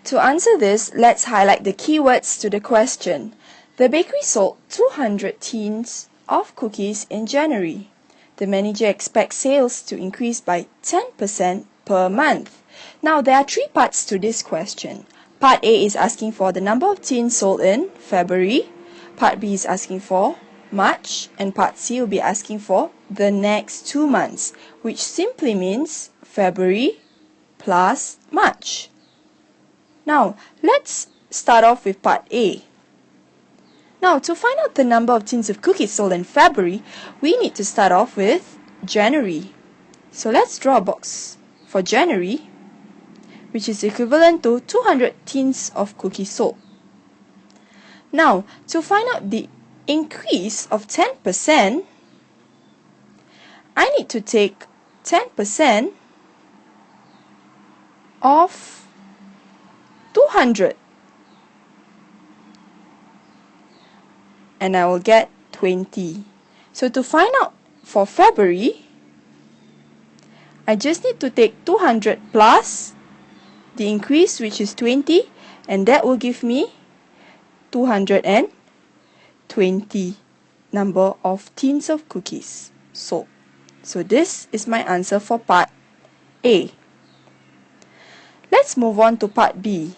To answer this, let's highlight the keywords to the question. The bakery sold 200 tins of cookies in January. The manager expects sales to increase by 10% per month. Now, there are three parts to this question. Part A is asking for the number of tins sold in February. Part B is asking for March. And Part C will be asking for the next 2 months, which simply means February plus March. Now, let's start off with Part A. Now, to find out the number of tins of cookies sold in February, we need to start off with January. So let's draw a box for January, which is equivalent to 200 tins of cookies sold. Now, to find out the increase of 10%, I need to take 10% of 200. And I will get 20. So to find out for February, I just need to take 200 plus the increase, which is 20, and that will give me 220 number of tins of cookies sold. So this is my answer for Part A. Let's move on to Part B.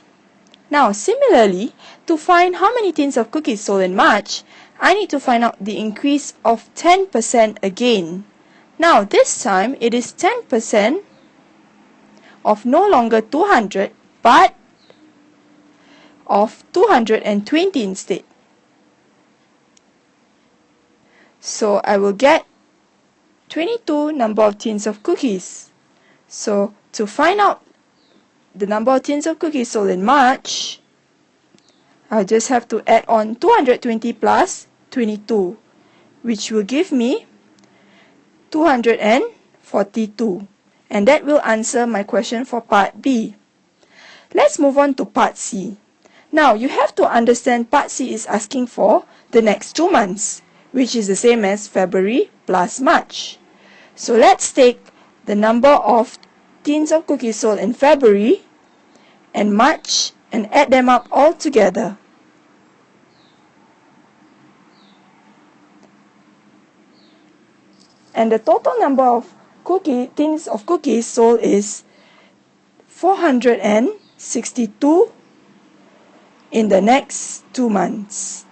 Now, similarly, to find how many tins of cookies sold in March, I need to find out the increase of 10% again. Now, this time, it is 10% of no longer 200, but of 220 instead. So, I will get 22 number of tins of cookies. So, to find out the number of tins of cookies sold in March, I'll just have to add on 220 plus 22, which will give me 242. And that will answer my question for Part B. Let's move on to Part C. Now, you have to understand Part C is asking for the next 2 months, which is the same as February plus March. So let's take the number of tins of cookies sold in February and March and add them up all together. And the total number of tins of cookies sold is 462 in the next 2 months.